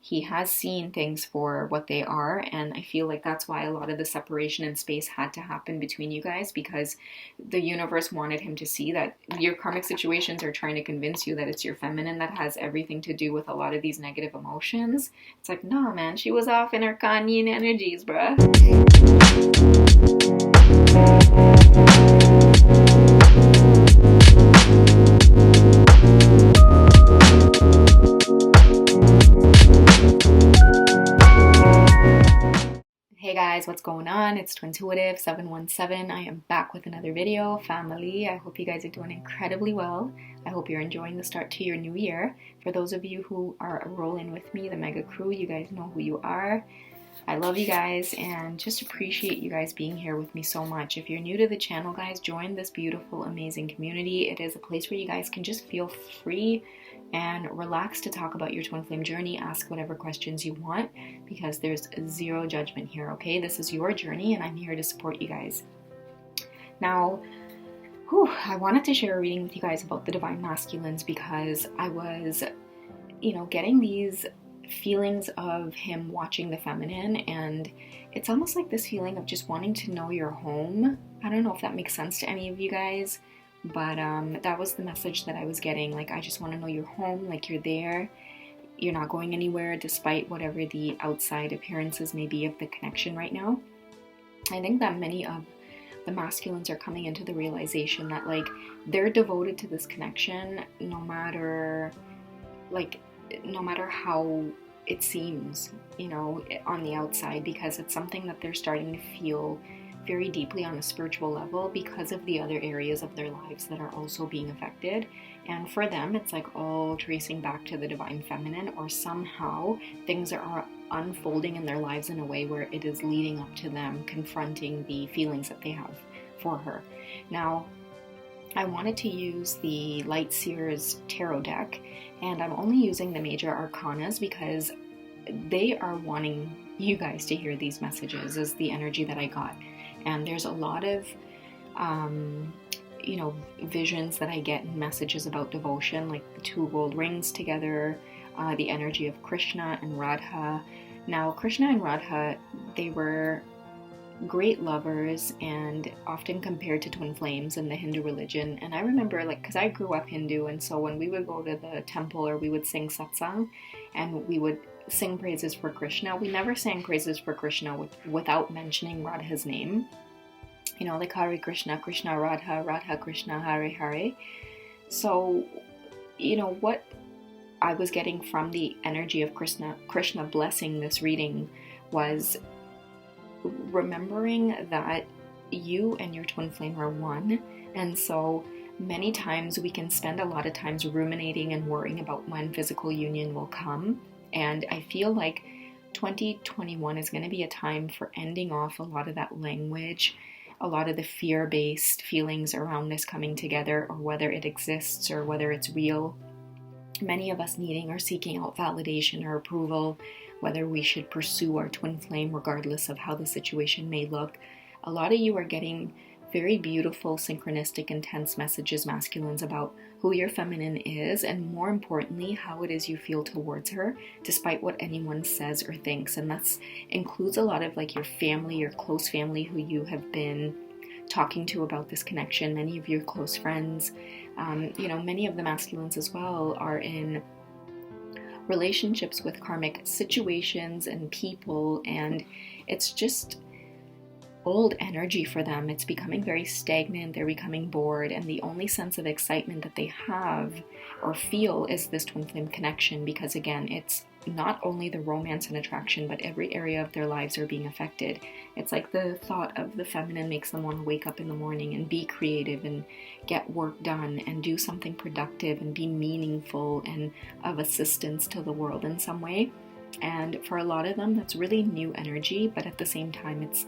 he has seen things for what they are, and I feel like that's why a lot of the separation in space had to happen between you guys, because the universe wanted him to see that your karmic situations are trying to convince you that it's your feminine that has everything to do with a lot of these negative emotions. It's like, nah, man, she was off in her Kanyin energies, bruh. Hey guys, what's going on? It's Twintuitive 717. I am back with another video, family. I hope you guys are doing incredibly well. I hope you're enjoying the start to your new year. For those of you who are rolling with me, the mega crew, you guys know who you are. I love you guys and just appreciate you guys being here with me so much. If you're new to the channel, guys, join this beautiful, amazing community. It is a place where you guys can just feel free and relax to talk about your twin flame journey. Ask whatever questions you want, because there's zero judgment here, okay? This is your journey and I'm here to support you guys. Now, I wanted to share a reading with you guys about the divine masculines, because I was, getting these feelings of him watching the feminine, and it's almost like this feeling of just wanting to know your home. I don't know if that makes sense to any of you guys, but that was the message that I was getting. Like, I just want to know your home, like you're there, you're not going anywhere despite whatever the outside appearances may be of the connection right now. I think that many of the masculines are coming into the realization that, like, they're devoted to this connection no matter how it seems, on the outside, because it's something that they're starting to feel very deeply on a spiritual level because of the other areas of their lives that are also being affected. And for them, it's like all tracing back to the divine feminine, or somehow things are unfolding in their lives in a way where it is leading up to them confronting the feelings that they have for her. Now, I wanted to use the Light Seers Tarot deck, and I'm only using the major arcanas because they are wanting you guys to hear these messages, is the energy that I got. And there's a lot of visions that I get in messages about devotion, like the two gold rings together, the energy of Krishna and Radha. Now, Krishna and Radha, they were great lovers and often compared to twin flames in the Hindu religion. And I remember, because I grew up Hindu, and so when we would go to the temple, or we would sing satsang and we would sing praises for Krishna, we never sang praises for Krishna without mentioning Radha's name. Like Hare Krishna, Krishna Radha, Radha Krishna, Hare Hare. So, what I was getting from the energy of Krishna blessing this reading was remembering that you and your twin flame are one. And so many times we can spend a lot of times ruminating and worrying about when physical union will come. And I feel like 2021 is going to be a time for ending off a lot of that language, a lot of the fear-based feelings around this coming together, or whether it exists or whether it's real. Many of us needing or seeking out validation or approval, whether we should pursue our twin flame regardless of how the situation may look. A lot of you are getting very beautiful, synchronistic, intense messages, masculines, about who your feminine is, and more importantly, how it is you feel towards her, despite what anyone says or thinks. And that includes a lot of your family, your close family, who you have been talking to about this connection, many of your close friends. Many of the masculines as well are in relationships with karmic situations and people, and it's just old energy for them. It's becoming very stagnant, they're becoming bored, and the only sense of excitement that they have or feel is this twin flame connection, because again, it's not only the romance and attraction, but every area of their lives are being affected. It's like the thought of the feminine makes them want to wake up in the morning and be creative and get work done and do something productive and be meaningful and of assistance to the world in some way. And for a lot of them, that's really new energy, but at the same time, it's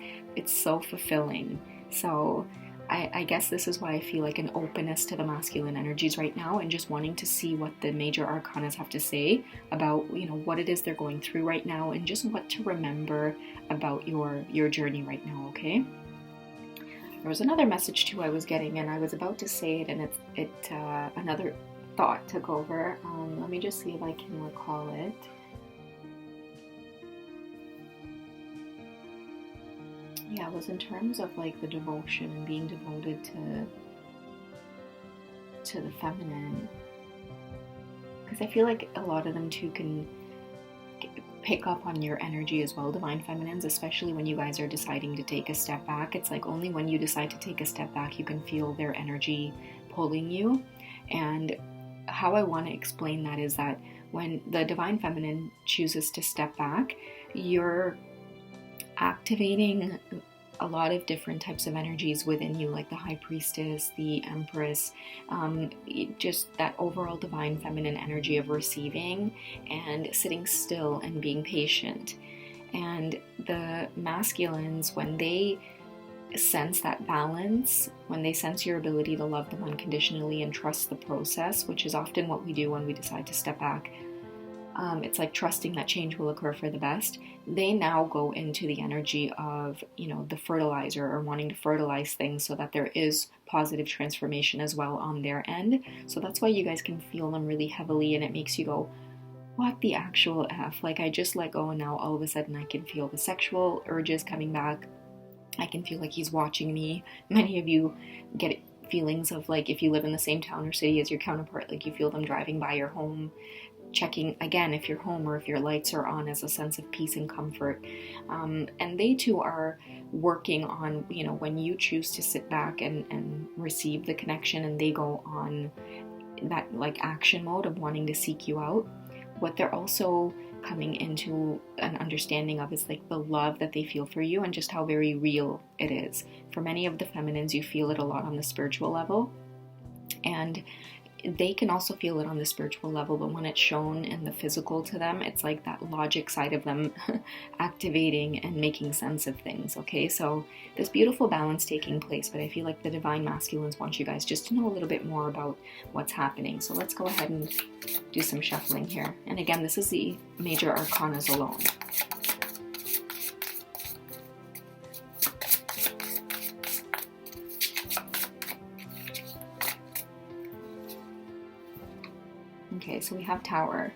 so fulfilling. So I guess this is why I feel like an openness to the masculine energies right now, and just wanting to see what the major arcanas have to say about, what it is they're going through right now, and just what to remember about your journey right now, okay? There was another message too I was getting, and I was about to say it, and another thought took over. Let me just see if I can recall it. Yeah, it was in terms of like the devotion and being devoted to the feminine, because I feel like a lot of them too can pick up on your energy as well, divine feminines, especially when you guys are deciding to take a step back. It's like only when you decide to take a step back you can feel their energy pulling you. And how I want to explain that is that when the divine feminine chooses to step back, you're activating a lot of different types of energies within you, like the high priestess, the empress, just that overall divine feminine energy of receiving and sitting still and being patient. And the masculines, when they sense that balance, when they sense your ability to love them unconditionally and trust the process, which is often what we do when we decide to step back, it's like trusting that change will occur for the best. They now go into the energy of, the fertilizer, or wanting to fertilize things so that there is positive transformation as well on their end. So that's why you guys can feel them really heavily, and it makes you go, what the actual F? Like, I just let go, and now all of a sudden I can feel the sexual urges coming back. I can feel like he's watching me. Many of you get feelings of like, if you live in the same town or city as your counterpart, like you feel them driving by your home, checking again if you're home or if your lights are on, as a sense of peace and comfort. And they too are working on, when you choose to sit back and receive the connection, and they go on that like action mode of wanting to seek you out, what they're also coming into an understanding of is like the love that they feel for you and just how very real it is. For many of the feminines, you feel it a lot on the spiritual level, and they can also feel it on the spiritual level, but when it's shown in the physical to them, it's like that logic side of them activating and making sense of things, okay? So this beautiful balance taking place, but I feel like the divine masculines want you guys just to know a little bit more about what's happening. So let's go ahead and do some shuffling here. And again, this is the major arcanas alone. Okay, so we have Tower.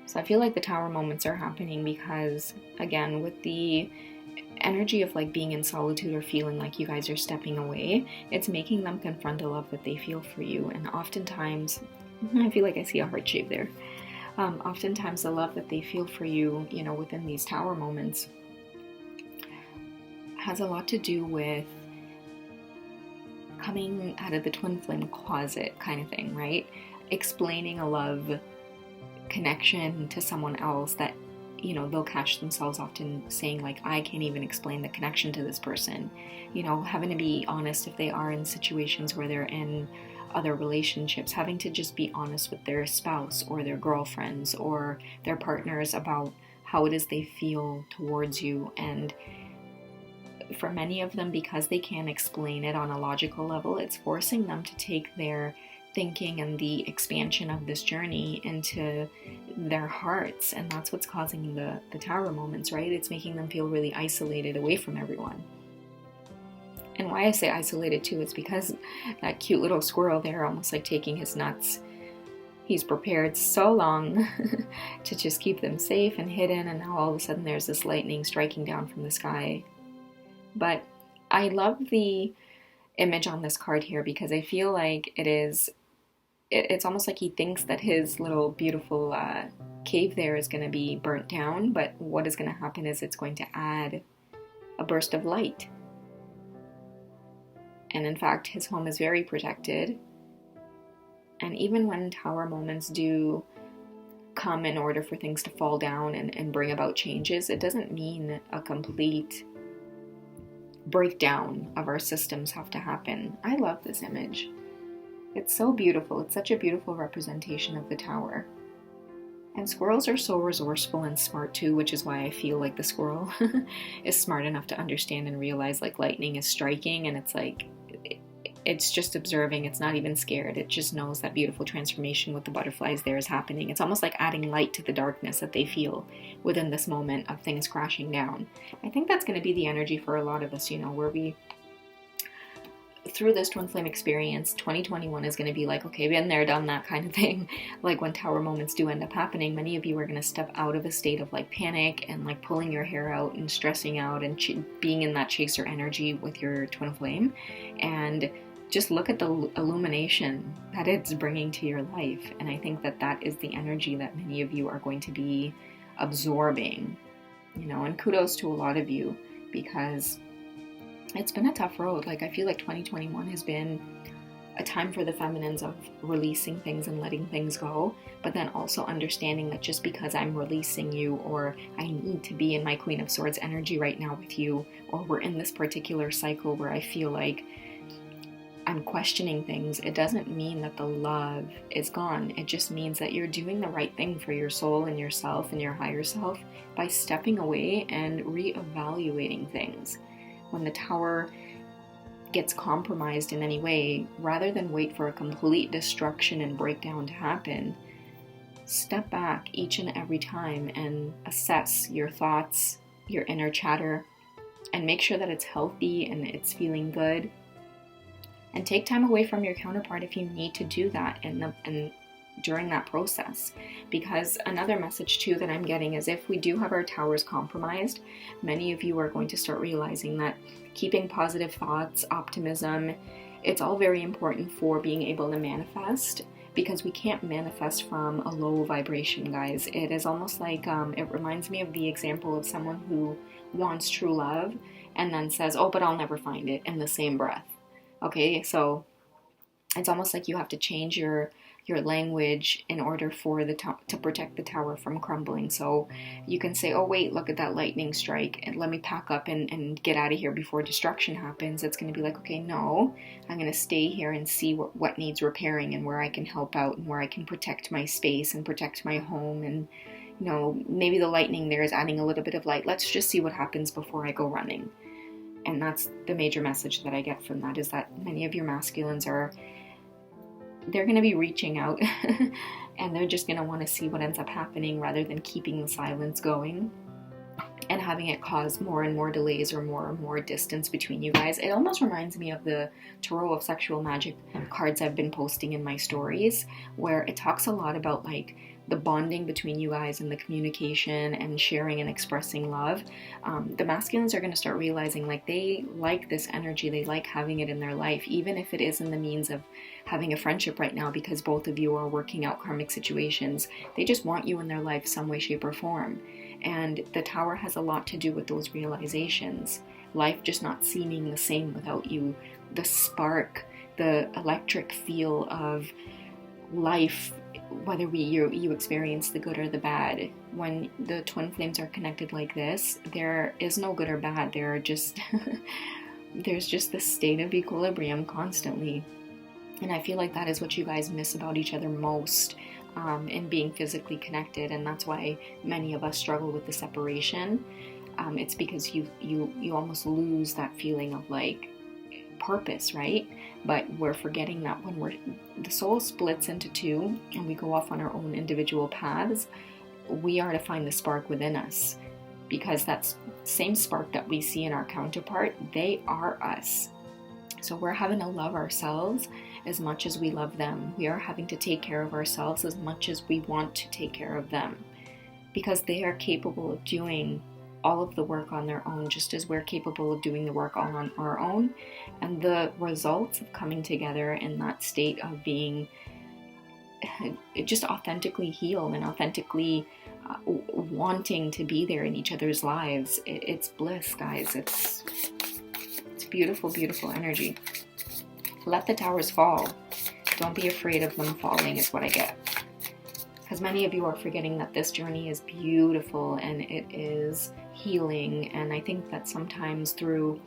So I feel like the Tower moments are happening because, again, with the energy of like being in solitude or feeling like you guys are stepping away, it's making them confront a love that they feel for you. And oftentimes, I feel like I see a heart shape there. Oftentimes the love that they feel for you, within these Tower moments has a lot to do with coming out of the twin flame closet kind of thing, right? Explaining a love connection to someone else that, they'll catch themselves often saying like, I can't even explain the connection to this person. Having to be honest if they are in situations where they're in other relationships, having to just be honest with their spouse or their girlfriends or their partners about how it is they feel towards you. And for many of them, because they can't explain it on a logical level, it's forcing them to take their thinking and the expansion of this journey into their hearts, and that's what's causing the Tower moments, right? It's making them feel really isolated away from everyone. And why I say isolated too is because that cute little squirrel there, almost like taking his nuts, he's prepared so long to just keep them safe and hidden, and now all of a sudden there's this lightning striking down from the sky. But I love the image on this card here because I feel like it's almost like he thinks that his little beautiful cave there is going to be burnt down, but what is going to happen is it's going to add a burst of light. And in fact, his home is very protected. And even when Tower moments do come in order for things to fall down and bring about changes, it doesn't mean a complete breakdown of our systems have to happen. I love this image. It's so beautiful. It's such a beautiful representation of the Tower. And squirrels are so resourceful and smart too, which is why I feel like the squirrel is smart enough to understand and realize like lightning is striking, and it's like, it's just observing. It's not even scared. It just knows that beautiful transformation with the butterflies there is happening. It's almost like adding light to the darkness that they feel within this moment of things crashing down. I think that's going to be the energy for a lot of us, where we through this twin flame experience, 2021 is going to be like, okay, been there, done that kind of thing. Like when tower moments do end up happening, many of you are going to step out of a state of like panic and like pulling your hair out and stressing out and being in that chaser energy with your twin flame, and just look at the illumination that it's bringing to your life. And I think that that is the energy that many of you are going to be absorbing, you know, and kudos to a lot of you, because it's been a tough road. Like I feel like 2021 has been a time for the feminines of releasing things and letting things go, but then also understanding that just because I'm releasing you, or I need to be in my Queen of Swords energy right now with you, or we're in this particular cycle where I feel like I'm questioning things, it doesn't mean that the love is gone. It just means that you're doing the right thing for your soul and yourself and your higher self by stepping away and reevaluating things. When the tower gets compromised in any way, rather than wait for a complete destruction and breakdown to happen, step back each and every time and assess your thoughts, your inner chatter, and make sure that it's healthy and it's feeling good. And take time away from your counterpart if you need to do that and during that process. Because another message too that I'm getting is, if we do have our towers compromised, many of you are going to start realizing that keeping positive thoughts, optimism, it's all very important for being able to manifest, because we can't manifest from a low vibration, guys. It is almost like, it reminds me of the example of someone who wants true love and then says, oh, but I'll never find it, in the same breath. Okay, so it's almost like you have to change your language in order for to protect the tower from crumbling. So you can say, oh wait, look at that lightning strike, and let me pack up and get out of here before destruction happens. It's going to be like, okay, no, I'm going to stay here and see what needs repairing and where I can help out and where I can protect my space and protect my home. And you know, maybe the lightning there is adding a little bit of light. Let's just see what happens before I go running. And that's the major message that I get from that, is that many of your masculines they're going to be reaching out and they're just going to want to see what ends up happening, rather than keeping the silence going and having it cause more and more delays or more and more distance between you guys. It almost reminds me of the Tarot of Sexual Magic cards I've been posting in my stories, where it talks a lot about like the bonding between you guys and the communication and sharing and expressing love. The masculines are going to start realizing like they like this energy, they like having it in their life, even if it is in the means of having a friendship right now, because both of you are working out karmic situations. They just want you in their life some way, shape, or form. And the tower has a lot to do with those realizations. Life just not seeming the same without you. The spark, the electric feel of life, whether you experience the good or the bad. When the twin flames are connected like this, there is no good or bad. There are just there's just this state of equilibrium constantly. And I feel like that is what you guys miss about each other most, in being physically connected. And that's why many of us struggle with the separation. It's because you almost lose that feeling of like purpose, right? But we're forgetting that when the soul splits into two and we go off on our own individual paths, we are to find the spark within us, because that same spark that we see in our counterpart, they are us. So we're having to love ourselves as much as we love them. We are having to take care of ourselves as much as we want to take care of them, because they are capable of doing all of the work on their own, just as we're capable of doing the work all on our own. And the results of coming together in that state of being just authentically healed and authentically wanting to be there in each other's lives, it's bliss, guys. It's beautiful, beautiful energy. Let the towers fall. Don't be afraid of them falling, is what I get. Because many of you are forgetting that this journey is beautiful and it is healing. And I think that sometimes through,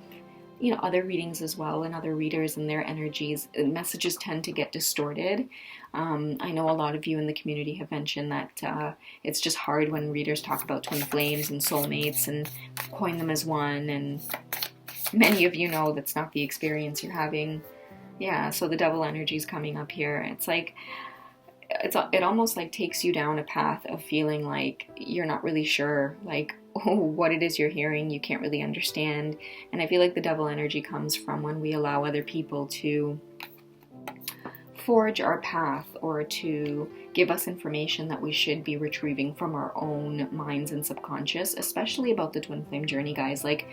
other readings as well, and other readers and their energies, messages tend to get distorted. I know a lot of you in the community have mentioned that it's just hard when readers talk about twin flames and soulmates and coin them as one. And many of you know that's not the experience you're having. Yeah, so the double energy is coming up here. It's like, it almost like takes you down a path of feeling like you're not really sure, like, oh, what it is you're hearing, you can't really understand. And I feel like the devil energy comes from when we allow other people to forge our path or to give us information that we should be retrieving from our own minds and subconscious, especially about the twin flame journey, guys. Like,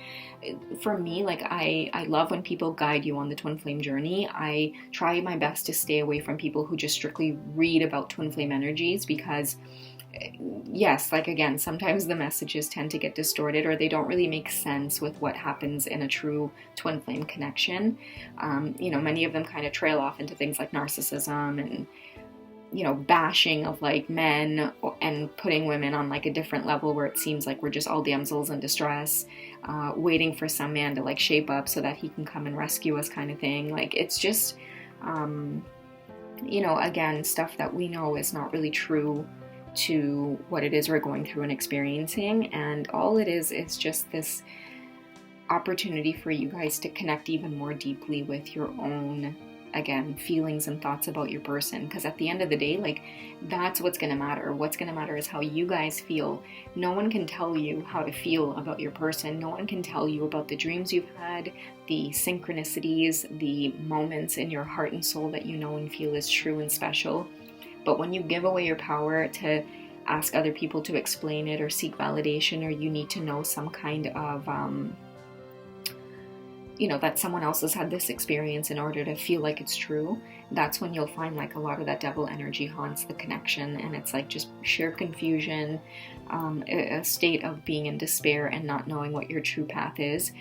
for me, like, I love when people guide you on the twin flame journey. I try my best to stay away from people who just strictly read about twin flame energies, because yes, like, again, sometimes the messages tend to get distorted, or they don't really make sense with what happens in a true twin flame connection. Many of them kind of trail off into things like narcissism and, bashing of like men and putting women on like a different level where it seems like we're just all damsels in distress, waiting for some man to like shape up so that he can come and rescue us, kind of thing. Like, it's just, again, stuff that we know is not really true to what it is we're going through and experiencing. And all it is just this opportunity for you guys to connect even more deeply with your own, again, feelings and thoughts about your person. Because at the end of the day, like, that's what's going to matter. What's going to matter is how you guys feel. No one can tell you how to feel about your person. No one can tell you about the dreams you've had, the synchronicities, the moments in your heart and soul that you know and feel is true and special. But when you give away your power to ask other people to explain it or seek validation, or you need to know some kind of, that someone else has had this experience in order to feel like it's true, that's when you'll find like a lot of that devil energy haunts the connection. And it's like just sheer confusion, a state of being in despair and not knowing what your true path is.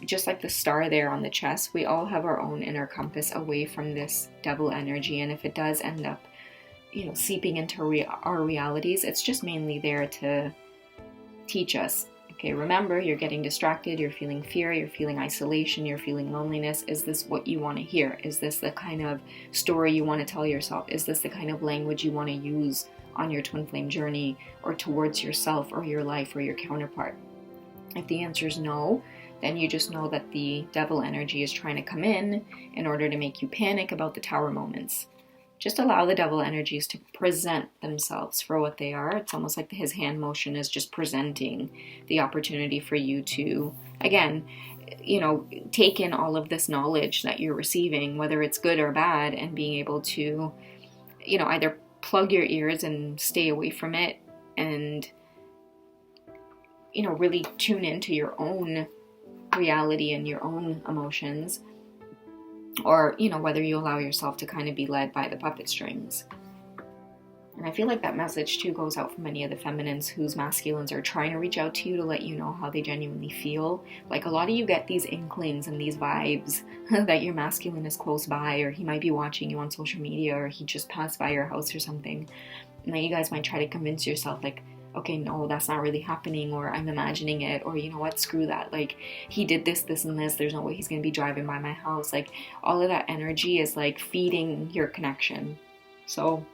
Just like the star there on the chest, we all have our own inner compass away from this devil energy. And if it does end up seeping into our realities, it's just mainly there to teach us, okay, remember, you're getting distracted, you're feeling fear, you're feeling isolation, you're feeling loneliness. Is this what you want to hear? Is this the kind of story you want to tell yourself? Is this the kind of language you want to use on your twin flame journey or towards yourself or your life or your counterpart? If the answer is no, then you just know that the devil energy is trying to come in order to make you panic about the tower moments. Just allow the devil energies to present themselves for what they are. It's almost like his hand motion is just presenting the opportunity for you to, again, take in all of this knowledge that you're receiving, whether it's good or bad, and being able to, either plug your ears and stay away from it and, really tune into your own reality and your own emotions. Or, whether you allow yourself to kind of be led by the puppet strings. And I feel like that message too goes out from many of the feminines whose masculines are trying to reach out to you to let you know how they genuinely feel. Like, a lot of you get these inklings and these vibes that your masculine is close by, or he might be watching you on social media, or he just passed by your house or something. And then you guys might try to convince yourself, like, okay, no, that's not really happening, or I'm imagining it, or you know what, screw that, like, he did this, this, and this, there's no way he's going to be driving by my house. Like, all of that energy is like feeding your connection. So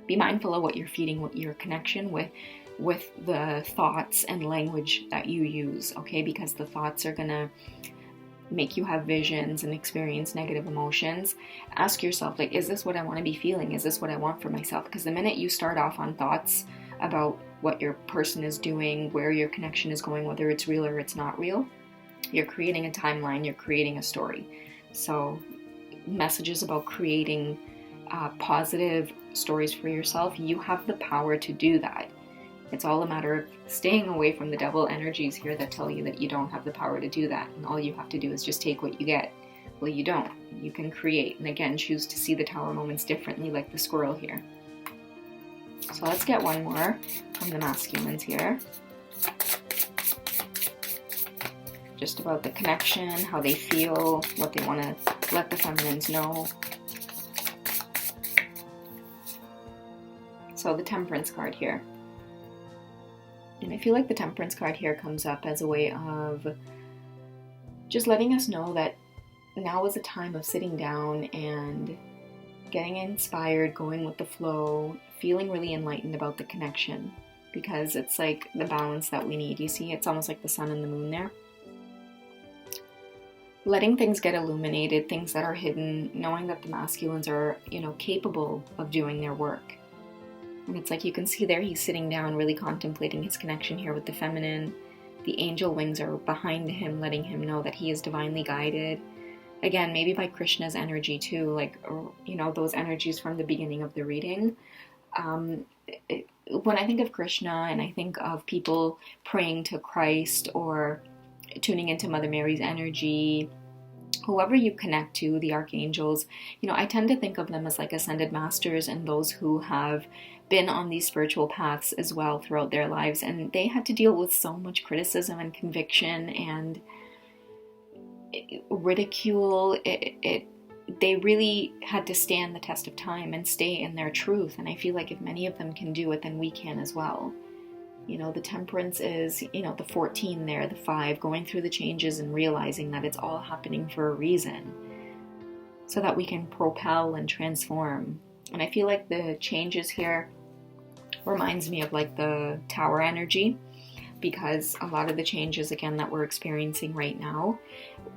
be mindful of what you're feeding with your connection with the thoughts and language that you use, okay? Because the thoughts are going to make you have visions and experience negative emotions. Ask yourself, like, is this what I want to be feeling? Is this what I want for myself? Because the minute you start off on thoughts about what your person is doing, where your connection is going, whether it's real or it's not real, you're creating a timeline, you're creating a story. So messages about creating positive stories for yourself, you have the power to do that. It's all a matter of staying away from the devil energies here that tell you that you don't have the power to do that. And all you have to do is just take what you get. Well, you don't. You can create. And again, choose to see the tower moments differently, like the squirrel here. So let's get one more from the masculines here. Just about the connection, how they feel, what they want to let the feminines know. So the Temperance card here. And I feel like the Temperance card here comes up as a way of just letting us know that now is a time of sitting down and getting inspired, going with the flow, feeling really enlightened about the connection, because it's like the balance that we need. You see, it's almost like the sun and the moon there. letting things get illuminated, things that are hidden, knowing that the masculines are, capable of doing their work. And it's like you can see there, he's sitting down, really contemplating his connection here with the feminine. The angel wings are behind him, letting him know that he is divinely guided. Again, maybe by Krishna's energy too, those energies from the beginning of the reading. When I think of Krishna and I think of people praying to Christ or tuning into Mother Mary's energy, whoever you connect to, the archangels, I tend to think of them as like ascended masters and those who have been on these spiritual paths as well throughout their lives, and they had to deal with so much criticism and conviction and ridicule. They really had to stand the test of time and stay in their truth, and I feel like if many of them can do it, then we can as well. The temperance is, the 14 there, the 5, going through the changes and realizing that it's all happening for a reason so that we can propel and transform. And I feel like the changes here reminds me of like the tower energy, because a lot of the changes, again, that we're experiencing right now,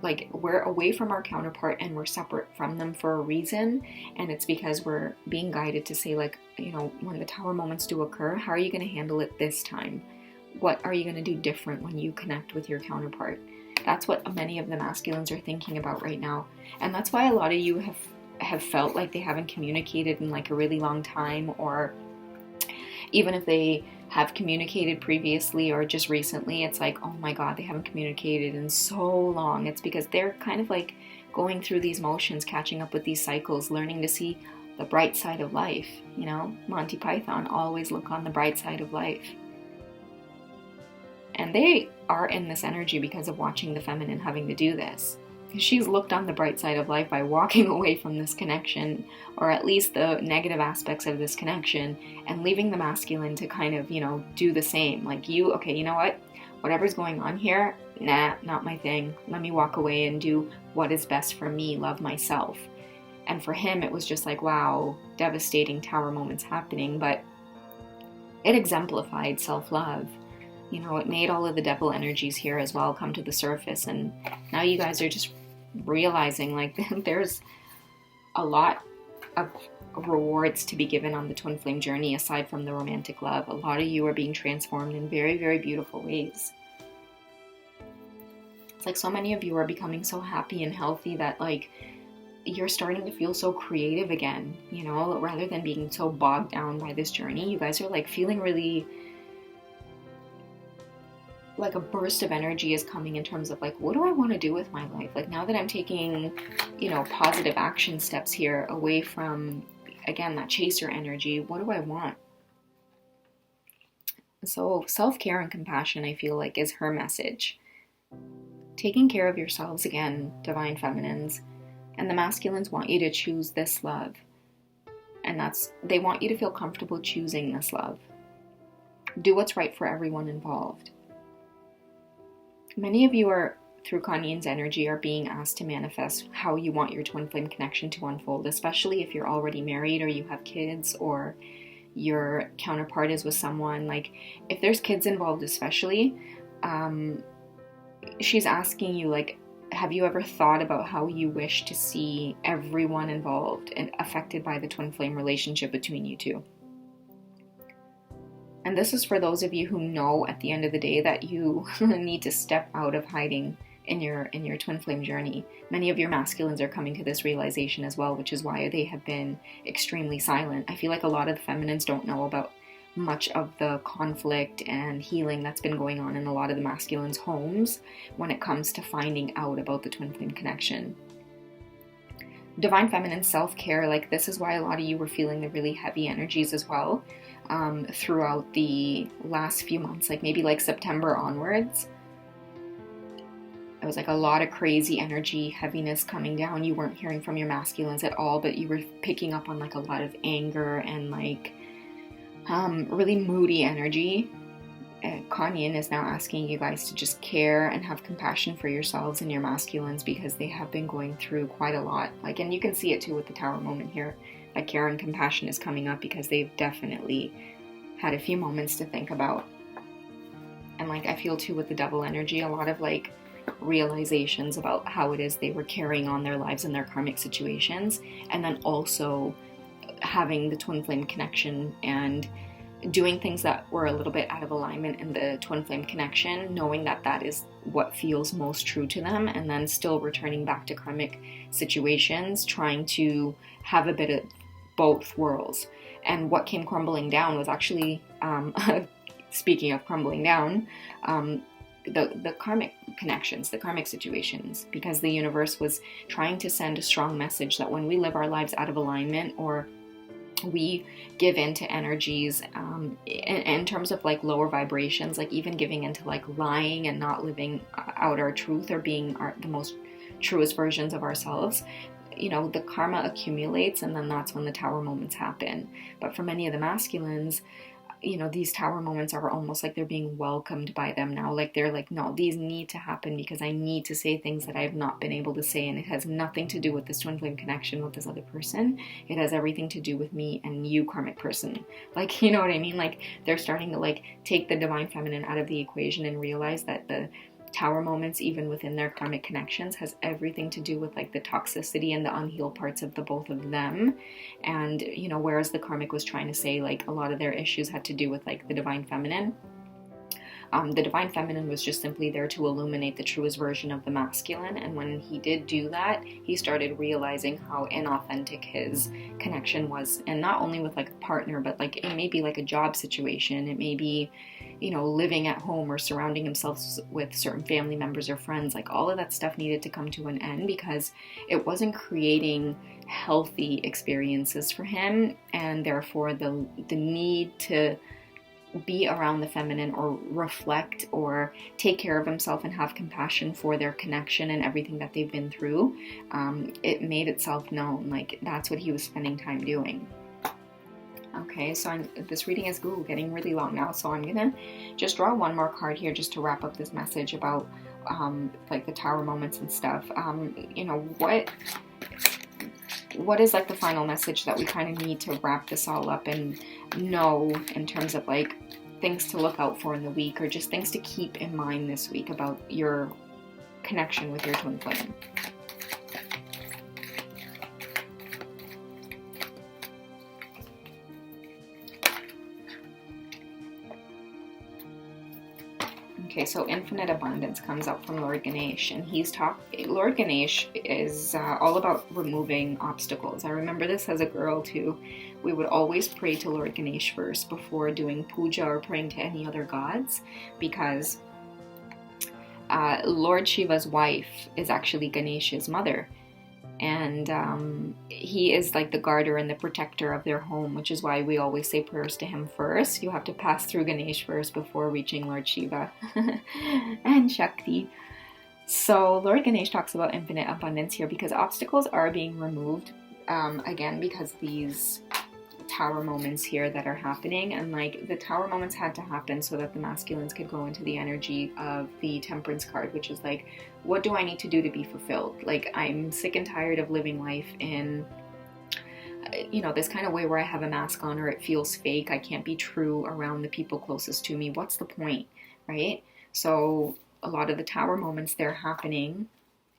like we're away from our counterpart and we're separate from them for a reason. And it's because we're being guided to say, like, when the tower moments do occur, how are you going to handle it this time? What are you going to do different when you connect with your counterpart? That's what many of the masculines are thinking about right now. And that's why a lot of you have felt like they haven't communicated in like a really long time, or even if they have communicated previously or just recently, it's like, oh my God, they haven't communicated in so long. It's because they're kind of like going through these motions, catching up with these cycles, learning to see the bright side of life. Monty Python, always look on the bright side of life. And they are in this energy because of watching the feminine having to do this. She's looked on the bright side of life by walking away from this connection, or at least the negative aspects of this connection, and leaving the masculine to kind of, do the same. Like, okay, you know what? Whatever's going on here, nah, not my thing. Let me walk away and do what is best for me, love myself. And for him, it was just like, wow, devastating tower moments happening, but it exemplified self-love. It made all of the devil energies here as well come to the surface, and now you guys are just realizing like there's a lot of rewards to be given on the twin flame journey aside from the romantic love. A lot of you are being transformed in very, very beautiful ways. It's like so many of you are becoming so happy and healthy that like you're starting to feel so creative again, rather than being so bogged down by this journey. You guys are like feeling really like a burst of energy is coming in terms of like, what do I want to do with my life? Like, now that I'm taking, positive action steps here away from, again, that chaser energy, what do I want? So self-care and compassion, I feel like, is her message. Taking care of yourselves, again, divine feminines, and the masculines want you to choose this love. And they want you to feel comfortable choosing this love. Do what's right for everyone involved. Many of you are, through Kuan-Yin's energy, are being asked to manifest how you want your twin flame connection to unfold, especially if you're already married or you have kids or your counterpart is with someone. Like, if there's kids involved especially, she's asking you, like, have you ever thought about how you wish to see everyone involved and affected by the twin flame relationship between you two? And this is for those of you who know at the end of the day that you need to step out of hiding in your twin flame journey. Many of your masculines are coming to this realization as well, which is why they have been extremely silent. I feel like a lot of the feminines don't know about much of the conflict and healing that's been going on in a lot of the masculines' homes when it comes to finding out about the twin flame connection. Divine feminine self-care, like, this is why a lot of you were feeling the really heavy energies as well throughout the last few months, like maybe like September onwards. It was like a lot of crazy energy, heaviness coming down. You weren't hearing from your masculines at all, but you were picking up on like a lot of anger and like really moody energy. Kuan-Yin is now asking you guys to just care and have compassion for yourselves and your masculines, because they have been going through quite a lot. Like, and you can see it too with the tower moment here. Like, care and compassion is coming up because they've definitely had a few moments to think about. And like, I feel too with the devil energy, a lot of like realizations about how it is they were carrying on their lives and their karmic situations, and then also having the twin flame connection and doing things that were a little bit out of alignment in the twin flame connection, knowing that that is what feels most true to them, and then still returning back to karmic situations, trying to have a bit of both worlds. And what came crumbling down was actually, speaking of crumbling down, the karmic connections, the karmic situations, because the universe was trying to send a strong message that when we live our lives out of alignment, or we give into energies in terms of like lower vibrations, like even giving into like lying and not living out our truth or being the most truest versions of ourselves, you know, the karma accumulates, and then that's when the tower moments happen. But for many of the masculines, you know, these tower moments are almost like they're being welcomed by them now. Like they're like, no, these need to happen because I need to say things that I have not been able to say, and it has nothing to do with this twin flame connection with this other person. It has everything to do with me and you, karmic person. Like, you know what I mean? Like they're starting to like take the divine feminine out of the equation and realize that the tower moments, even within their karmic connections, has everything to do with like the toxicity and the unhealed parts of the both of them. And, you know, whereas the karmic was trying to say like a lot of their issues had to do with like the divine feminine, the divine feminine was just simply there to illuminate the truest version of the masculine. And when he did do that, he started realizing how inauthentic his connection was. And not only with like a partner, but like it may be like a job situation. It may be, you know, living at home or surrounding himself with certain family members or friends. Like all of that stuff needed to come to an end because it wasn't creating healthy experiences for him. And therefore the need to be around the feminine or reflect or take care of himself and have compassion for their connection and everything that they've been through, it made itself known. Like that's what he was spending time doing. Okay, so this reading is getting really long now, so I'm gonna just draw one more card here just to wrap up this message about like the tower moments and stuff. You know, what is like the final message that we kind of need to wrap this all up and know in terms of like things to look out for in the week, or just things to keep in mind this week about your connection with your twin flame? Okay, so infinite abundance comes up from Lord Ganesh, and Lord Ganesh is all about removing obstacles. I remember this as a girl too. We would always pray to Lord Ganesh first before doing puja or praying to any other gods, because Lord Shiva's wife is actually Ganesh's mother. And he is like the guarder and the protector of their home, which is why we always say prayers to him first. You have to pass through Ganesh first before reaching Lord Shiva and Shakti. So Lord Ganesh talks about infinite abundance here because obstacles are being removed, again, because these tower moments here that are happening, and like the tower moments had to happen so that the masculines could go into the energy of the temperance card, which is like, what do I need to do to be fulfilled? Like, I'm sick and tired of living life in, you know, this kind of way where I have a mask on or it feels fake. I can't be true around the people closest to me. What's the point, right? So a lot of the tower moments, they're happening,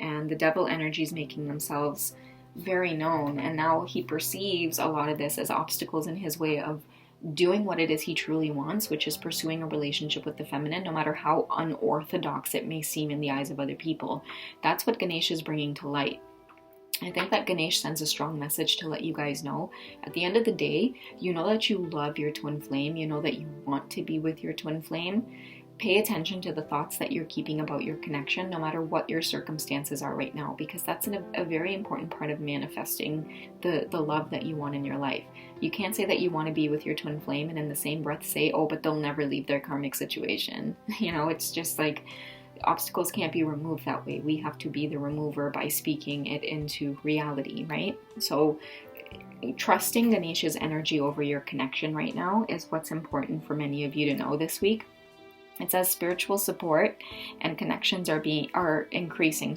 and the devil energies making themselves very known, and now he perceives a lot of this as obstacles in his way of doing what it is he truly wants, which is pursuing a relationship with the feminine, no matter how unorthodox it may seem in the eyes of other people. That's what Ganesh is bringing to light. I think that Ganesh sends a strong message to let you guys know, at the end of the day, you know that you love your twin flame, you know that you want to be with your twin flame. Pay attention to the thoughts that you're keeping about your connection, no matter what your circumstances are right now, because that's a very important part of manifesting the love that you want in your life. You can't say that you want to be with your twin flame and in the same breath say, oh, but they'll never leave their karmic situation. You know, it's just like, obstacles can't be removed that way. We have to be the remover by speaking it into reality, right? So trusting Ganesh's energy over your connection right now is what's important for many of you to know this week. It says spiritual support and connections are increasing.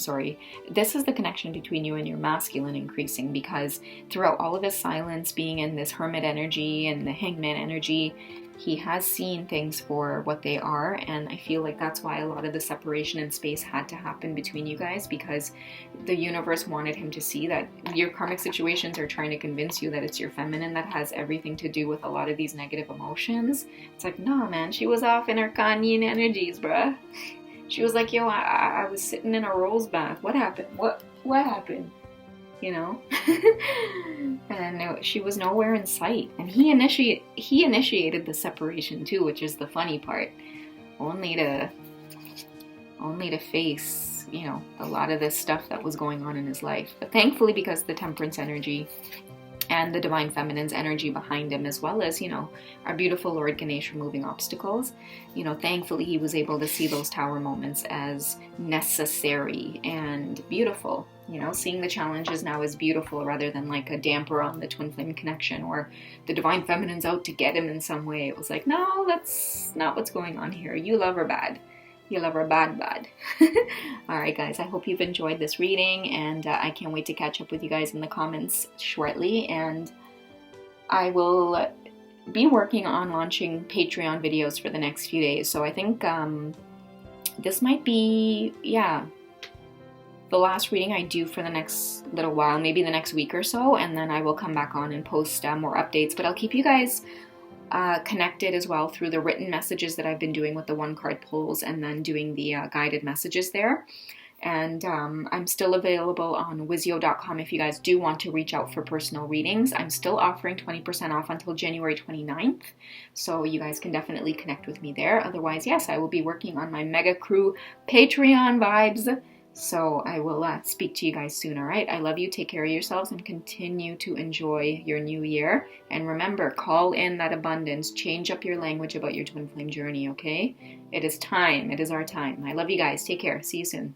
This is the connection between you and your masculine increasing, because throughout all of his silence, being in this hermit energy and the hangman energy, he has seen things for what they are, and I feel like that's why a lot of the separation in space had to happen between you guys, because the universe wanted him to see that your karmic situations are trying to convince you that it's your feminine that has everything to do with a lot of these negative emotions. It's like, nah, man, she was off in her Kanyin energies, bruh. She was like, yo, I was sitting in a rose bath. What happened? What happened? You know? And she was nowhere in sight. And he initiated the separation too, which is the funny part. Only to face, you know, a lot of this stuff that was going on in his life. But thankfully, because the temperance energy and the divine feminine's energy behind him, as well as, you know, our beautiful Lord Ganesh removing obstacles, you know, thankfully he was able to see those tower moments as necessary and beautiful. You know, seeing the challenges now as beautiful rather than like a damper on the twin flame connection, or the divine feminine's out to get him in some way. It was like, no, that's not what's going on here. You love her bad. You love her bad. Alright guys, I hope you've enjoyed this reading, and I can't wait to catch up with you guys in the comments shortly, and I will be working on launching Patreon videos for the next few days. So I think this might be, yeah, the last reading I do for the next little while, maybe the next week or so, and then I will come back on and post more updates. But I'll keep you guys connected as well through the written messages that I've been doing with the one card pulls, and then doing the guided messages there. And I'm still available on Wizio.com if you guys do want to reach out for personal readings. I'm still offering 20% off until January 29th, so you guys can definitely connect with me there. Otherwise, yes, I will be working on my Mega Crew Patreon vibes. So I will speak to you guys soon, alright? I love you, take care of yourselves, and continue to enjoy your new year. And remember, call in that abundance, change up your language about your twin flame journey, okay? It is time, it is our time. I love you guys, take care, see you soon.